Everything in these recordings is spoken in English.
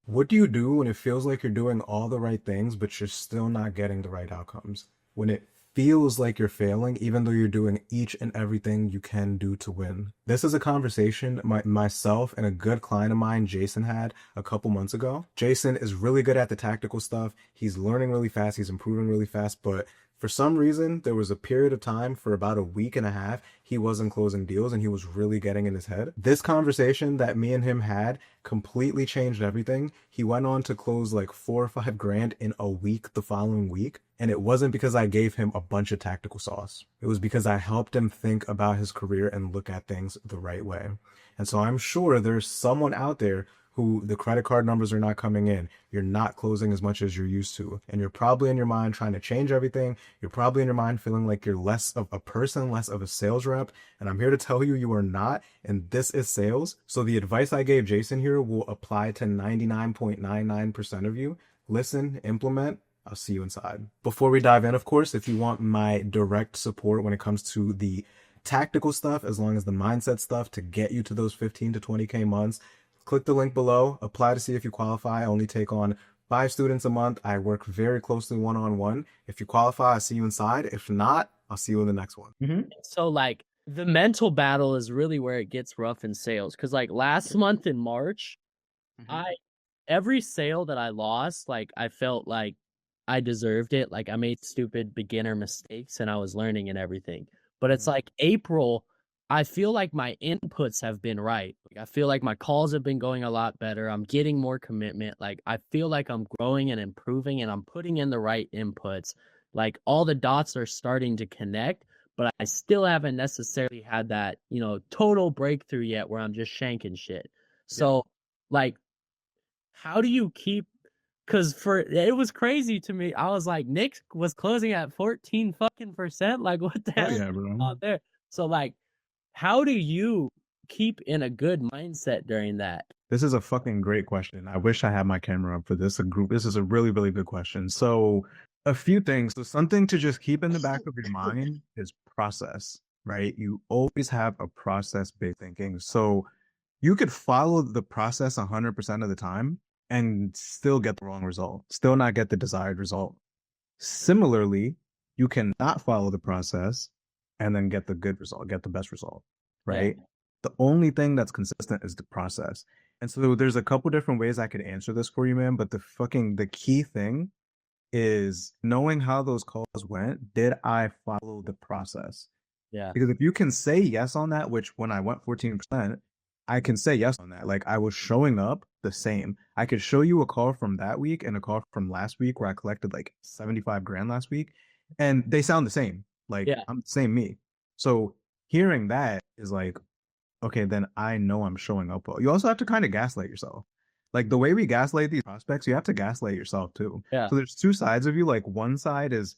What do you do when it feels like you're doing all the right things, but you're still not getting the right outcomes? When it feels like you're failing, even though you're doing each and everything you can do to win. This is a conversation myself and a good client of mine, Jason, had a couple months ago. Jason is really good at the tactical stuff. He's learning really fast. He's improving really fast, but for some reason, there was a period of time for about a week and a half, he wasn't closing deals and he was really getting in his head. This conversation that me and him had completely changed everything. He went on to close like 4 or 5 grand in a week the following week. And it wasn't because I gave him a bunch of tactical sauce. It was because I helped him think about his career and look at things the right way. And so I'm sure there's someone out there who the credit card numbers are not coming in. You're not closing as much as you're used to. And you're probably in your mind trying to change everything. You're probably in your mind feeling like you're less of a person, less of a sales rep. And I'm here to tell you, you are not. And this is sales. So the advice I gave Jason here will apply to 99.99% of you. Listen, implement. I'll see you inside. Before we dive in, of course, if you want my direct support when it comes to the tactical stuff, as long as the mindset stuff to get you to those 15 to 20K months, click the link below, apply to see if you qualify. I only take on 5 students a month. I work very closely one-on-one. If you qualify, I'll see you inside. If not, I'll see you in the next one. So like the mental battle is really where it gets rough in sales. Cause like last month in March, I every sale that I lost, like I felt like I deserved it. Like I made stupid beginner mistakes and I was learning and everything. But it's like April, I feel like my inputs have been right. Like I feel like my calls have been going a lot better. I'm getting more commitment. Like I feel like I'm growing and improving and I'm putting in the right inputs. Like all the dots are starting to connect, but I still haven't necessarily had that, total breakthrough yet where I'm just shanking shit. So like how do you keep because for it was crazy to me. I was like, Nick was closing at 14 fucking percent. Like, what the Oh hell is yeah, bro. out there? So, like, how do you keep in a good mindset during that? This is a fucking great question. I wish I had my camera up for this. This is a really, really good question. So, a few things. So, something to just keep in the back of your mind is process, right? You always have a process-based thinking. So, you could follow the process 100% of the time and still get the wrong result, still not get the desired result. Similarly, you cannot follow the process and then get the good result, get the best result, Yeah. right? The only thing that's consistent is the process. And so there's a couple different ways I could answer this for you, man. But the key thing is knowing how those calls went. Did I follow the process? Yeah. Because if you can say yes on that, which when I went 14%, I can say yes on that. Like I was showing up the same. I could show you a call from that week and a call from last week where I collected like 75 grand last week, and they sound the same. Like Yeah. I'm the same me. So hearing that is like, okay, then I know I'm showing up well. You also have to kind of gaslight yourself. Like the way we gaslight these prospects, you have to gaslight yourself too. Yeah. So there's two sides of you. Like one side is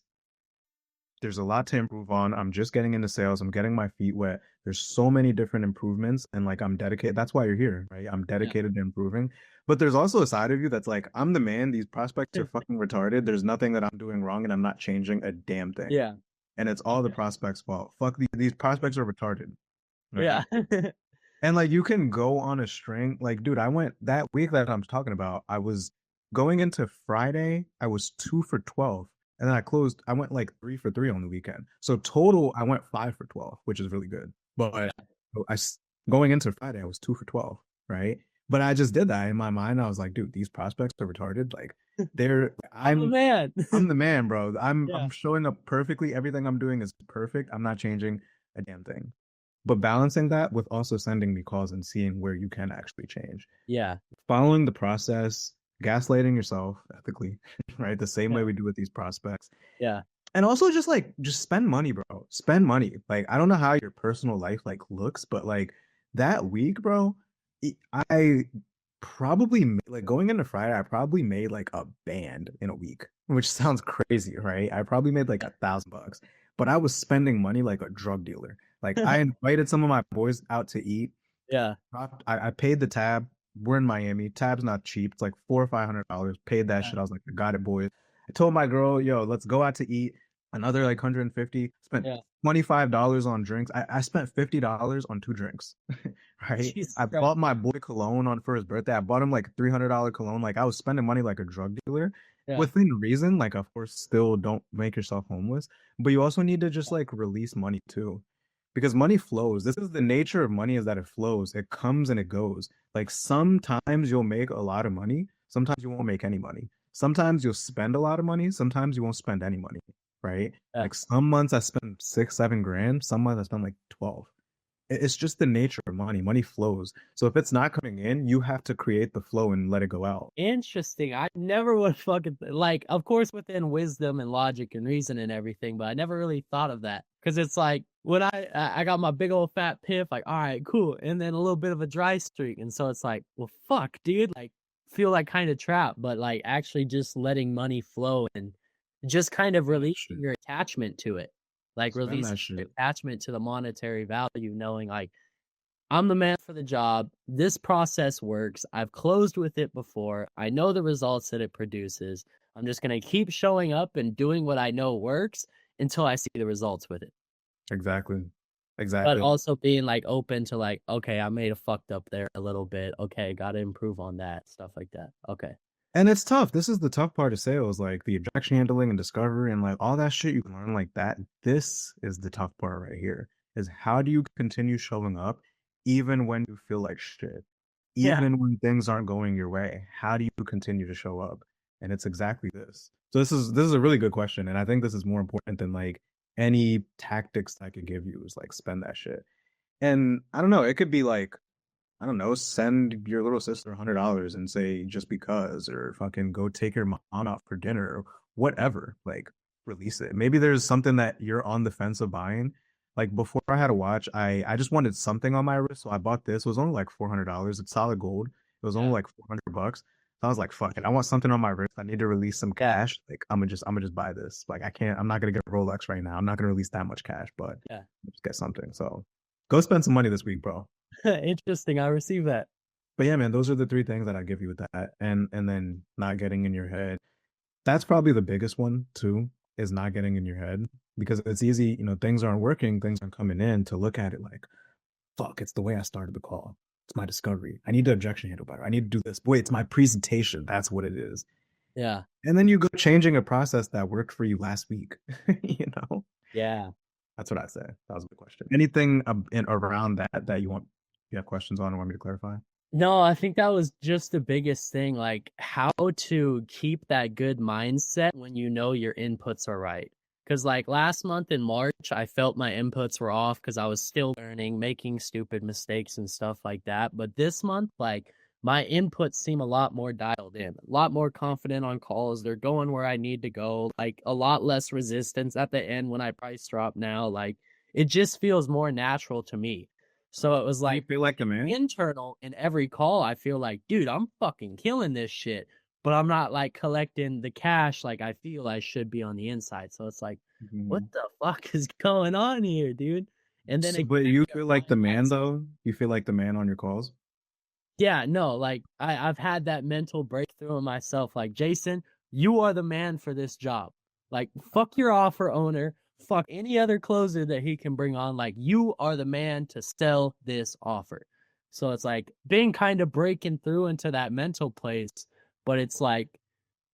there's a lot to improve on. I'm just getting into sales. I'm getting my feet wet. There's so many different improvements, and like I'm dedicated. That's why you're here, right? I'm Yeah. dedicated to improving. But there's also a side of you that's like, I'm the man. These prospects are fucking retarded. There's nothing that I'm doing wrong, and I'm not changing a damn thing. Yeah. And it's all the prospects' fault. Fuck these prospects are retarded, right? Yeah. And like you can go on a string. Like, dude, I went that week that I'm talking about. I was going into Friday. I was 2 for 12, and then I went like 3 for 3 on the weekend. So total, I went 5 for 12, which is really good. But I going into Friday, I was 2 for 12, right? But I just did that in my mind. I was like, dude, these prospects are retarded. Like, they're I'm a man. I'm the man, bro. Yeah. I'm showing up perfectly. Everything I'm doing is perfect. I'm not changing a damn thing. But balancing that with also sending me calls and seeing where you can actually change. Yeah. Following the process, gaslighting yourself ethically, right? The same way Yeah. we do with these prospects. Yeah. And also just spend money, bro. Spend money. Like I don't know how your personal life like looks, but like that week, bro, I probably like going into Friday, I probably made like a band in a week, which sounds crazy, right? I probably made like $1,000, but I was spending money like a drug dealer. Like I invited some of my boys out to eat. Yeah. I paid the tab. We're in Miami. Tab's not cheap. It's like $400 or $500. Paid that shit. I was like, I got it, boys. I told my girl, yo, let's go out to eat. another like 150, spent Yeah. $25 on drinks. I spent $50 on two drinks, right? Jesus I Christ. bought my boy cologne for his birthday. I bought him like $300 cologne. Like I was spending money like a drug dealer Yeah. within reason. Like, of course, still don't make yourself homeless, but you also need to just like release money too. Because money flows. This is the nature of money is that it flows. It comes and it goes. Like sometimes you'll make a lot of money, sometimes you won't make any money. Sometimes you'll spend a lot of money, sometimes you won't spend any money, right? Yeah. Like some months I spend 6, 7 grand, some months I spend like 12. It's just the nature of money. Money flows. So if it's not coming in, you have to create the flow and let it go out. Interesting. I never would fucking like, of course, within wisdom and logic and reason and everything, but I never really thought of that because it's like when I got my big old fat piff, like, all right, cool, and then a little bit of a dry streak, and so it's like, well, fuck, dude, like, feel like kind of trapped, but like actually just letting money flow and just kind of Spend that releasing shit. your attachment to it, like Spend releasing that your shit. attachment to the monetary value, knowing like I'm the man for the job. This process works. I've closed with it before. I know the results that it produces. I'm just going to keep showing up and doing what I know works until I see the results with it. Exactly. But Exactly. also being like open to like, okay, I made a fucked up there a little bit. Okay, got to improve on that. Stuff like that. Okay. And it's tough. This is the tough part of sales, like the objection handling and discovery and like all that shit you can learn like that. This is the tough part right here. Is how do you continue showing up even when you feel like shit? Yeah. Even when things aren't going your way? How do you continue to show up? And it's exactly this. So this is a really good question. And I think this is more important than like any tactics I could give you is like spend that shit. And I don't know, it could be like I don't know, send your little sister $100 and say just because, or fucking go take your mom out for dinner, or whatever. Like, release it. Maybe there's something that you're on the fence of buying. Like before I had a watch, I just wanted something on my wrist, so I bought this. It was only like $400. It's solid gold. It was only Yeah. like $400. So I was like, fuck it. I want something on my wrist. I need to release some Yeah. cash. Like I'm gonna just buy this. Like I can't. I'm not gonna get a Rolex right now. I'm not gonna release that much cash, but Yeah. just get something. So go spend some money this week, bro. Interesting. I received that. But yeah, man, those are the three things that I give you with that. And then not getting in your head. That's probably the biggest one too, is not getting in your head. Because it's easy, things aren't working, things aren't coming in to look at it like, fuck, it's the way I started the call. It's my discovery. I need to objection handle better. I need to do this. Wait, it's my presentation. That's what it is. Yeah. And then you go changing a process that worked for you last week. you know? Yeah. That's what I'd say. That was a good question. Anything around that you have questions on or want me to clarify? No, I think that was just the biggest thing, like how to keep that good mindset when you know your inputs are right. Because, like last month in March, I felt my inputs were off because I was still learning, making stupid mistakes and stuff like that. But this month, like my inputs seem a lot more dialed in, a lot more confident on calls. They're going where I need to go, like a lot less resistance at the end when I price drop now. Like it just feels more natural to me. So it was Do you like, feel like the man? internal in every call. I feel like, dude, I'm fucking killing this shit, but I'm not like collecting the cash like I feel I should be on the inside. So it's like, what Mhm. the fuck is going on here, dude? And then But again, you I feel got like the man mindset. though? You feel like the man on your calls? Yeah, no, like I've had that mental breakthrough in myself. Like, Jason, you are the man for this job. Like, fuck your offer owner, fuck any other closer that he can bring on. Like, you are the man to sell this offer. So it's like being kind of breaking through into that mental place, but it's like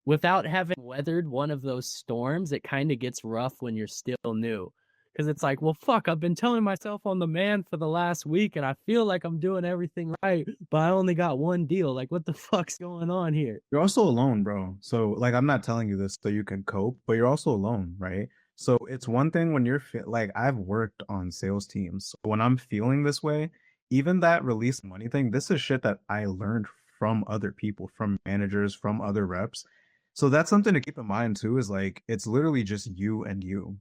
without having weathered one of those storms, it kind of gets rough when you're still new. Because it's like, well, fuck, I've been telling myself I'm the man for the last week and I feel like I'm doing everything right, but I only got one deal. Like, what the fuck's going on here? You're also alone, bro. So, like, I'm not telling you this so you can cope, but you're also alone, right? So, it's one thing when like, I've worked on sales teams. So when I'm feeling this way, even that release money thing, this is shit that I learned from other people, from managers, from other reps. So, that's something to keep in mind too, is like, it's literally just you and you.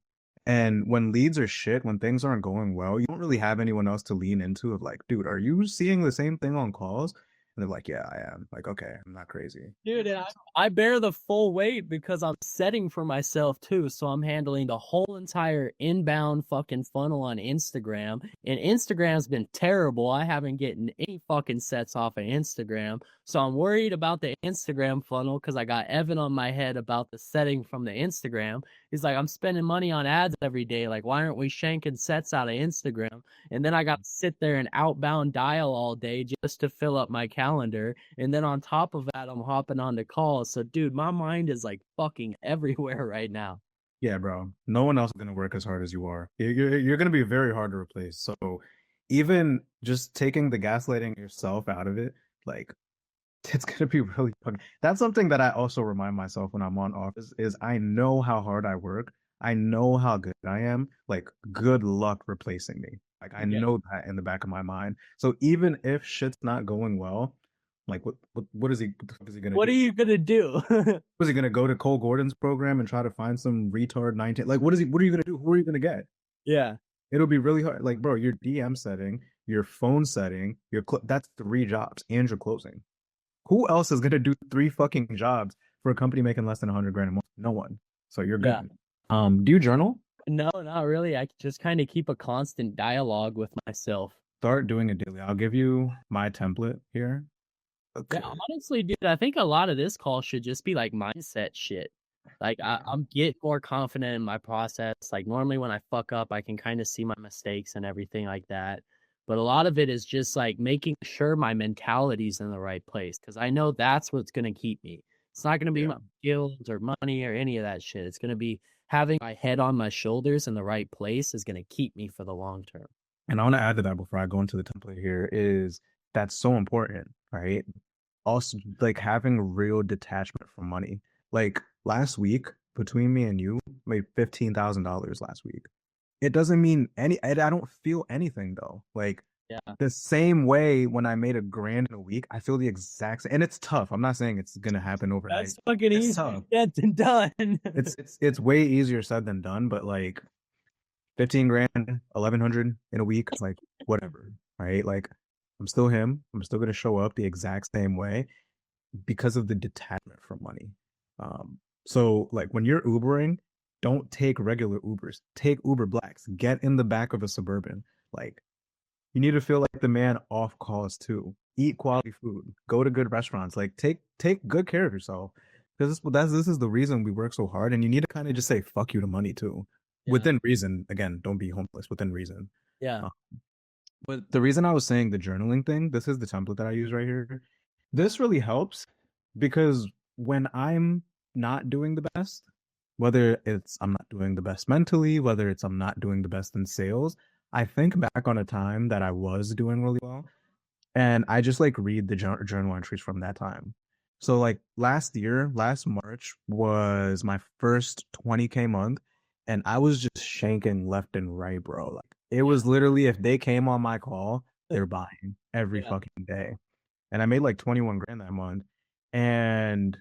And when leads are shit, when things aren't going well, you don't really have anyone else to lean into of like, dude, are you seeing the same thing on calls? And they're like, yeah, I am. Like, okay, I'm not crazy. Dude, and I bear the full weight because I'm setting for myself too. So I'm handling the whole entire inbound fucking funnel on Instagram. And Instagram's been terrible. I haven't gotten any fucking sets off of Instagram. So I'm worried about the Instagram funnel because I got Evan on my head about the setting from the Instagram. He's like, I'm spending money on ads every day. Like, why aren't we shanking sets out of Instagram? And then I got to sit there and outbound dial all day just to fill up my calendar. And then on top of that, I'm hopping on the calls. So, dude, my mind is like fucking everywhere right now. Yeah, bro. No one else is gonna work as hard as you are. You're gonna be very hard to replace. So even just taking the gaslighting yourself out of it, like it's gonna be really fucking. That's something that I also remind myself when I'm on office is I know how hard I work. I know how good I am. Like, good luck replacing me. Like, I Yeah. know that in the back of my mind. So even if shit's not going well, like what is he what the fuck is he gonna What are do? you going to do? Was he gonna go to Cole Gordon's program and try to find some retard 19? Like, what are you gonna do? Who are you gonna get? Yeah. It'll be really hard. Like, bro, your DM setting, your phone setting, that's three jobs and your closing. Who else is gonna do three fucking jobs for a company making less than 100 grand a month? No one. So you're Yeah. good. Do you journal? No, not really. I just kind of keep a constant dialogue with myself. Start doing it daily. I'll give you my template here. Yeah, Okay. honestly, dude, I think a lot of this call should just be like mindset shit. Like I'm get more confident in my process. Like normally when I fuck up, I can kind of see my mistakes and everything like that. But a lot of it is just like making sure my mentality's in the right place because I know that's what's gonna keep me. It's not gonna be Yeah. my skills or money or any of that shit. It's gonna be having my head on my shoulders in the right place is gonna keep me for the long term. And I want to add to that before I go into the template here is that's so important, right? Also, like having real detachment from money. Like last week, between me and you, made $15,000 last week. It doesn't mean I don't feel anything though. Like Yeah. the same way when I made a grand in a week, I feel the exact same. And it's tough. I'm not saying it's gonna happen overnight. That's fucking It's easy. tough. Said and done. It's way easier said than done, but like 15 grand, 1100 in a week, like whatever, right? Like I'm still him. I'm still gonna show up the exact same way because of the detachment from money. So like when you're Ubering, don't take regular Ubers. Take Uber Blacks. Get in the back of a Suburban. Like you need to feel like the man off calls too. Eat quality food. Go to good restaurants. Like take good care of yourself. Because this is the reason we work so hard. And you need to kind of just say fuck you to money too. Yeah. Within reason. Again, don't be homeless within reason. Yeah. Uh, but the reason I was saying the journaling thing, this is the template that I use right here. This really helps because when I'm not doing the best, whether it's I'm not doing the best mentally, whether it's I'm not doing the best in sales, I think back on a time that I was doing really well and I just like read the journal entries from that time. So like last year, last March was my first 20K month and I was just shanking left and right, bro. Like it Yeah. was literally if they came on my call, they're buying every Yeah. fucking day. And I made like 21 grand that month. And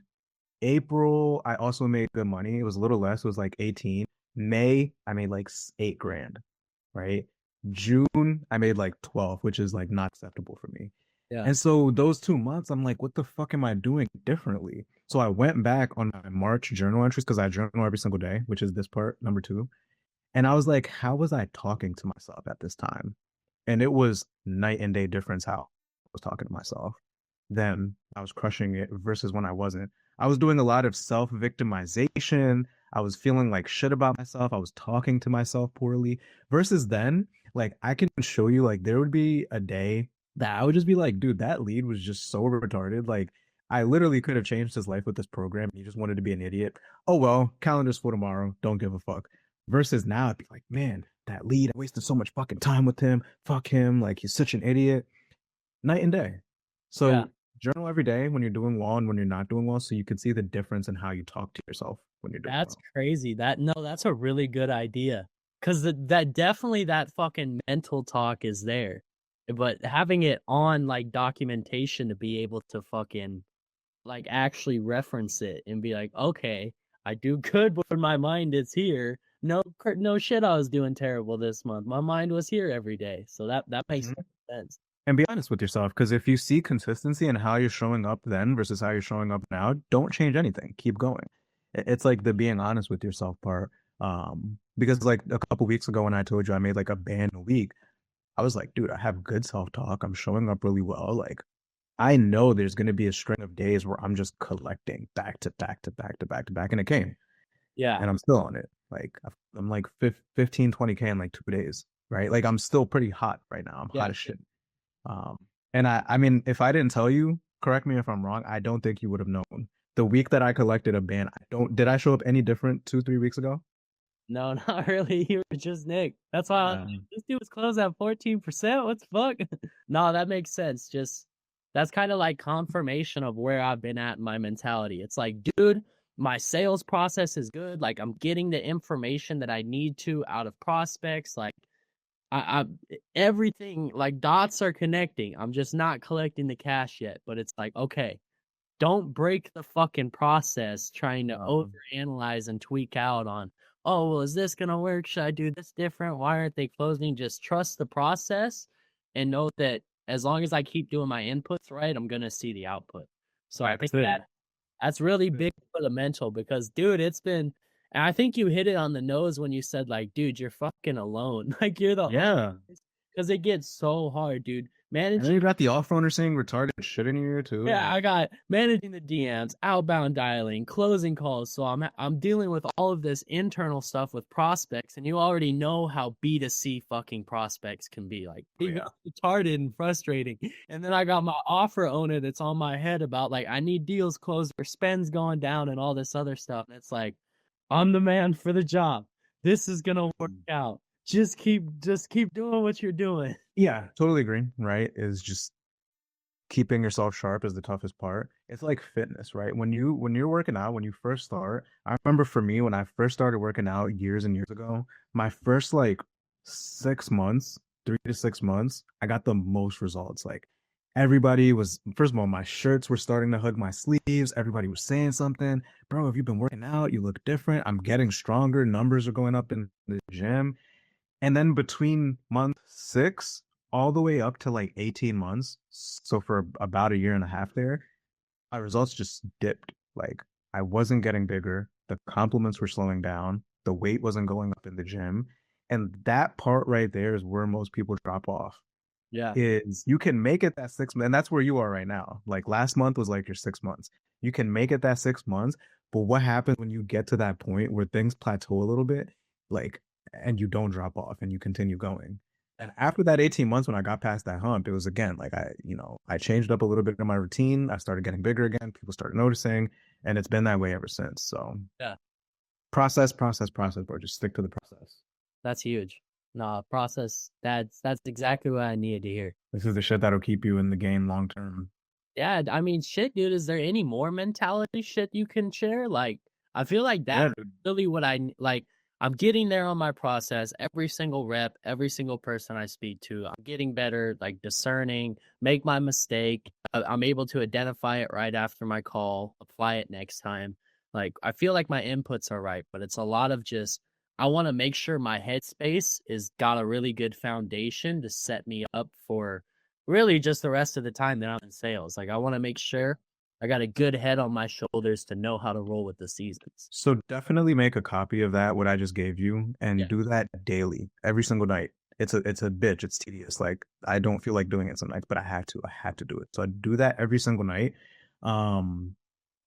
April, I also made good money. It was a little less, it was like 18. May, I made like 8 grand, right? June, I made like 12, which is like not acceptable for me. Yeah. And so those 2 months, I'm like, what the fuck am I doing differently? So I went back on my March journal entries because I journal every single day, which is this part, number two. And I was like, how was I talking to myself at this time? And it was night and day difference how I was talking to myself. Then I was crushing it versus when I wasn't. I was doing a lot of self victimization. I was feeling like shit about myself. I was talking to myself poorly. Versus then, like I can show you, like there would be a day that I would just be like, dude, that lead was just so retarded. Like I literally could have changed his life with this program. He just wanted to be an idiot. Oh well, calendar's for tomorrow. Don't give a fuck. Versus now, I'd be like, man, that lead, I wasted so much fucking time with him. Fuck him. Like he's such an idiot. Night and day. Yeah. So journal every day when you're doing well and when you're not doing well, so you can see the difference in how you talk to yourself when you're doing That's well. crazy. That's a really good idea. Cause that definitely that fucking mental talk is there. But having it on like documentation to be able to fucking like actually reference it and be like, okay, I do good when my mind is here. No shit, I was doing terrible this month. My mind was here every day. So that makes Mhm. sense. And be honest with yourself, because if you see consistency in how you're showing up then versus how you're showing up now, don't change anything. Keep going. It's like the being honest with yourself part. Because like a couple weeks ago when I told you I made like a band a week, I was like, dude, I have good self-talk. I'm showing up really well. Like I know there's gonna be a string of days where I'm just collecting back to back to back to back to back, and it came, Yeah. and I'm still on it. Like I'm like 15, 20K in like 2 days, right? Like I'm still pretty hot right now. I'm hot Yeah. as shit. Um, and I mean, if I didn't tell you, correct me if I'm wrong, I don't think you would have known. The week that I collected a ban, did I show up any different 2, 3 weeks ago? No, not really. You were just Nick. That's why I was Yeah. like, this dude was closed at 14%. What the fuck? No, that makes sense. Just that's kind of like confirmation of where I've been at in my mentality. It's like, dude, my sales process is good. Like I'm getting the information that I need to out of prospects. Like I everything like dots are connecting. I'm just not collecting the cash yet. But it's like, okay, don't break the fucking process trying to overanalyze and tweak out on, oh, well, is this going to work? Should I do this different? Why aren't they closing? Just trust the process and know that as long as I keep doing my inputs right, I'm going to see the output. So I think that's really big for the mental because, dude, it's been, and I think you hit it on the nose when you said, like, dude, you're fucking alone. Like, you're the, Yeah. because it gets so hard, dude. And then Managing you got the off owner saying retarded shit in your ear too. Yeah, I got managing the DMs, outbound dialing, closing calls. So I'm dealing with all of this internal stuff with prospects, and you already know how B2C fucking prospects can be. Like retarded and frustrating. And then I got my offer owner that's on my head about like I need deals closed or spends going down and all this other stuff. And it's like, I'm the man for the job. This is gonna work out. Just keep doing what you're doing. Yeah, totally agree, right? Is just keeping yourself sharp is the toughest part. It's like fitness, right? When you're working out, when you first start, I remember for me when I first started working out years and years ago, my first like 6 months, 3 to 6 months, I got the most results. Like everybody was, first of all, my shirts were starting to hug my sleeves. Everybody was saying something, bro, have you been working out? You look different. I'm getting stronger. Numbers are going up in the gym. And then between month 6 all the way up to like 18 months, so for about a year and a half there, my results just dipped. Like I wasn't getting bigger, the compliments were slowing down, the weight wasn't going up in the gym. And that part right there is where most people drop off. Yeah. Is you can make it that 6 months, and that's where you are right now. Like last month was like your 6 months. You can make it that 6 months, but what happens when you get to that point where things plateau a little bit, like, and you don't drop off and you continue going? And after that 18 months, when I got past that hump, it was again like I changed up a little bit in my routine. I started getting bigger again. People started noticing, and it's been that way ever since. So Yeah. process, bro. Just stick to the process. That's huge. No, process. That's exactly what I needed to hear. This is the shit that'll keep you in the game long term. Yeah, I mean, shit, dude. Is there any more mentality shit you can share? Like, I feel like Yeah, that's really what like. I'm getting there on my process. Every single rep, every single person I speak to, I'm getting better, like discerning, make my mistake. I'm able to identify it right after my call, apply it next time. Like, I feel like my inputs are right, but it's a lot of just, I want to make sure my headspace is got a really good foundation to set me up for really just the rest of the time that I'm in sales. Like, I want to make sure I got a good head on my shoulders to know how to roll with the seasons. so definitely make a copy of that, what I just gave you, and do that daily, every single night. It's a bitch. It's tedious. Like I don't feel like doing it some nights, but I have to. I have to do it. So I do that every single night. Um,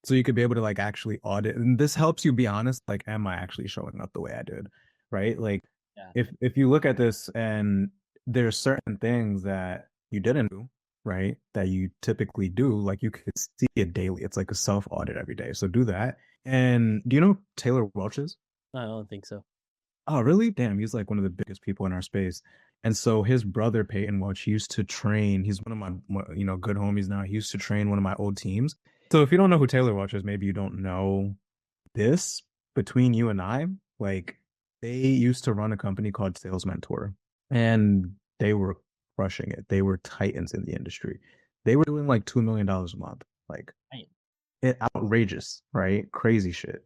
so you could be able to like actually audit, and this helps you be honest. Like, am I actually showing up the way I did? Right? Like, Yeah. if you look at this and there's certain things that you didn't do, right, that you typically do, like you could see it daily. It's like a self audit every day. So do that. And do you know who Taylor Welch is? I don't think so. Oh, really? Damn, he's like one of the biggest people in our space. And so his brother Peyton Welch, he used to train. He's one of my good homies now. He used to train one of my old teams. So if you don't know who Taylor Welch is, maybe you don't know this. Between you and I, like they used to run a company called Sales Mentor, and they were crushing it. They were titans in the industry. They were doing like $2 million a month, like Right. it outrageous, right? Crazy shit.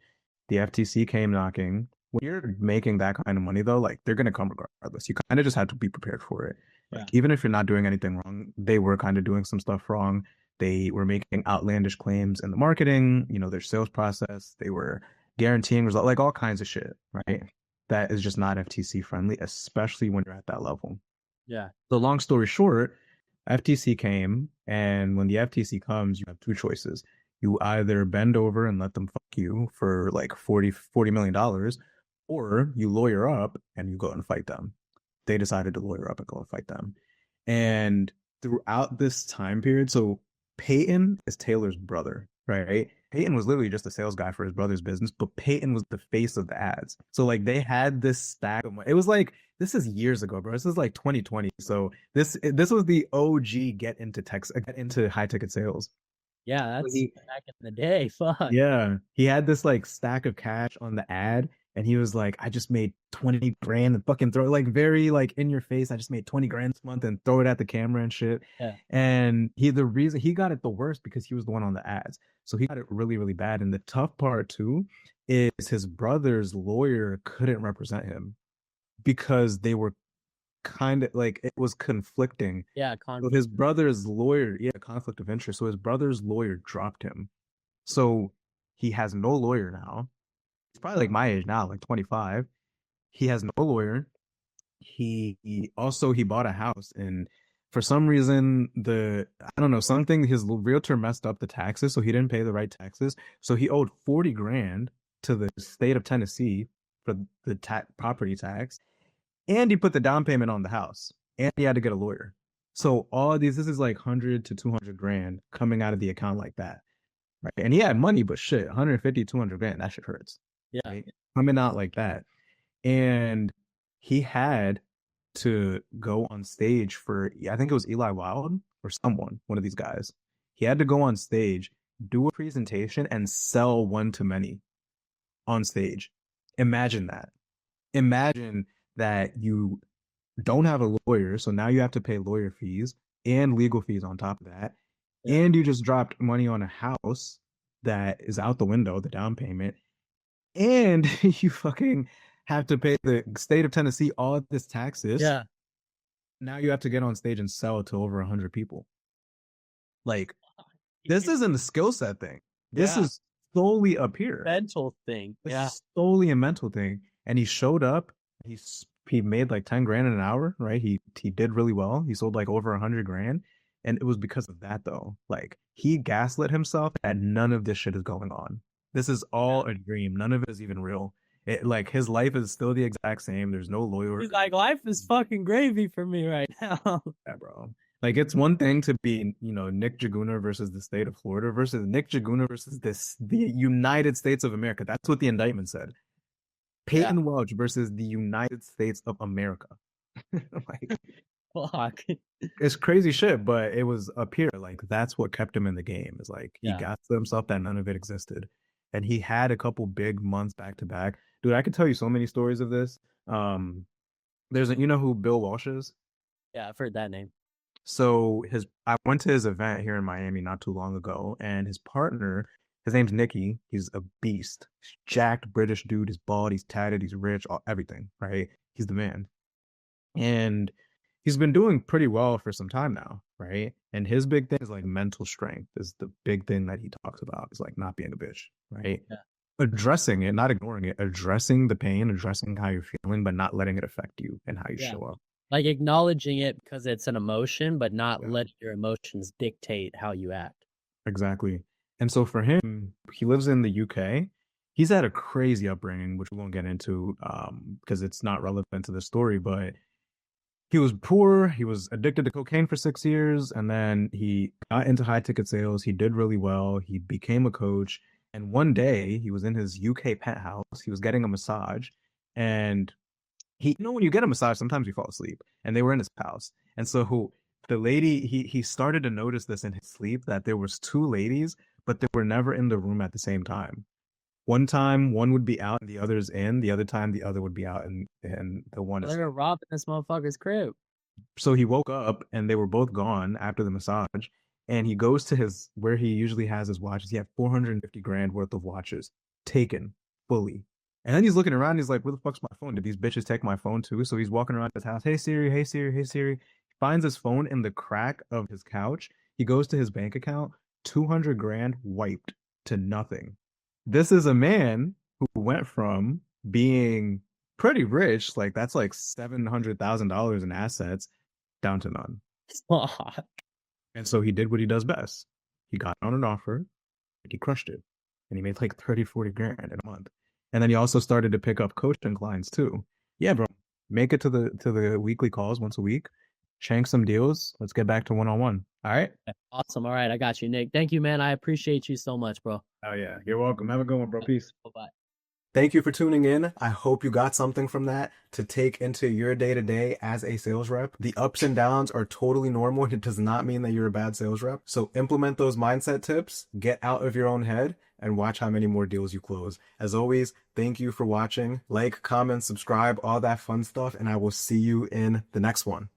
The FTC came knocking. When you're making that kind of money, though, like they're gonna come regardless. You kind of just have to be prepared for it. Like even if you're not doing anything wrong, they were kind of doing some stuff wrong. They were making outlandish claims in the marketing, their sales process. They were guaranteeing results, like all kinds of shit, right? That is just not FTC friendly, especially when you're at that level. Yeah. So long story short, FTC came, and when the FTC comes, you have two choices. You either bend over and let them fuck you for like $40 million, or you lawyer up and you go and fight them. They decided to lawyer up and go and fight them. And throughout this time period, so Peyton is Taylor's brother, right? Peyton was literally just a sales guy for his brother's business, but Peyton was the face of the ads. So like they had this stack of money. It was like this is years ago, bro. This is like 2020. So this was the OG get into high ticket sales. Yeah, So that's back in the day. Fuck. yeah, he had this like stack of cash on the ad, and he was like, I just made 20 grand and fucking throw like very like in your face. I just made 20 grand this month and throw it at the camera and shit. Yeah. And the reason he got it the worst because he was the one on the ads. So he got it really, really bad. And the tough part too is his brother's lawyer couldn't represent him because they were kind of like it was conflicting. Yeah, So his brother's lawyer, yeah, conflict of interest. So his brother's lawyer dropped him. So he has no lawyer now. He's probably like my age now, like 25. He has no lawyer. He also he bought a house and for some reason I don't know, something his realtor messed up the taxes, so he didn't pay the right taxes. So he owed 40 grand to the state of Tennessee for the property tax, and he put the down payment on the house, and he had to get a lawyer. So all of these, this is like 100 to 200 grand coming out of the account like that. Right. And he had money, but shit, 150, 200 grand, that shit hurts. Yeah. Right. Coming out like that. And he had to go on stage for, I think it was Eli Wild or someone, one of these guys. He had to go on stage, do a presentation, and sell one to many on stage. Imagine that. Imagine that you don't have a lawyer, so now you have to pay lawyer fees and legal fees on top of that. Yeah. And you just dropped money on a house that is out the window, the down payment, and you fucking have to pay the state of Tennessee all of this taxes. Yeah. Now you have to get on stage and sell it to over 100 people. Like, this isn't a skill set thing. This is solely up here. Mental thing. This is solely a mental thing. And he showed up. He made like 10 grand an hour, right? He did really well. He sold like over 100 grand. And it was because of that though. Like he gaslit himself that none of this shit is going on. This is all a dream. None of it is even real. It like his life is still the exact same. There's no lawyer. He's like, life is fucking gravy for me right now. Yeah, bro. Like it's one thing to be, Nick Jaguna versus the state of Florida versus Nick Jaguna versus the United States of America. That's what the indictment said. Peyton Welch versus the United States of America. Like, fuck. It's crazy shit, but it was up here. Like that's what kept him in the game. Is like he got to himself that none of it existed, and he had a couple big months back to back. Dude, I could tell you so many stories of this. You know who Bill Walsh is? Yeah, I've heard that name. So I went to his event here in Miami not too long ago, and his partner, his name's Nicky. He's a beast. He's jacked British dude. He's bald. He's tatted. He's rich. Everything. Right? He's the man. And he's been doing pretty well for some time now, right? And his big thing is like mental strength is the big thing that he talks about. Is like not being a bitch, right? Yeah. Addressing it, not ignoring it, addressing the pain, addressing how you're feeling, but not letting it affect you and how you show up. Like acknowledging it because it's an emotion, but not letting your emotions dictate how you act. Exactly. And so for him, he lives in the UK. He's had a crazy upbringing, which we won't get into because it's not relevant to the story, but he was poor. He was addicted to cocaine for 6 years. And then he got into high ticket sales. He did really well. He became a coach. And one day he was in his UK penthouse. He was getting a massage. And when you get a massage, sometimes you fall asleep. And they were in his house. And so the lady, he started to notice this in his sleep, that there was two ladies, but they were never in the room at the same time. One time, one would be out and the other's in. The other time, the other would be out and the one is. They're robbing this motherfucker's crib. So he woke up and they were both gone after the massage. And he goes to where he usually has his watches. He had 450 grand worth of watches taken fully. And then he's looking around. He's like, where the fuck's my phone? Did these bitches take my phone too? So he's walking around his house. Hey, Siri. Hey, Siri. Hey, Siri. He finds his phone in the crack of his couch. He goes to his bank account. 200 grand wiped to nothing. This is a man who went from being pretty rich, like that's like $700,000 in assets, down to none. And so he did what he does best. He got on an offer, he crushed it, and he made like 30, 40 grand in a month. And then you also started to pick up coaching clients too. Yeah, bro. Make it to the weekly calls once a week. Shank some deals. Let's get back to one-on-one. All right? Awesome. All right, I got you, Nick. Thank you, man. I appreciate you so much, bro. Oh yeah. You're welcome. Have a good one, bro. Peace. Bye-bye. Thank you for tuning in. I hope you got something from that to take into your day to day as a sales rep. The ups and downs are totally normal. It does not mean that you're a bad sales rep. So implement those mindset tips, get out of your own head, and watch how many more deals you close. As always, thank you for watching. Like, comment, subscribe, all that fun stuff, and I will see you in the next one.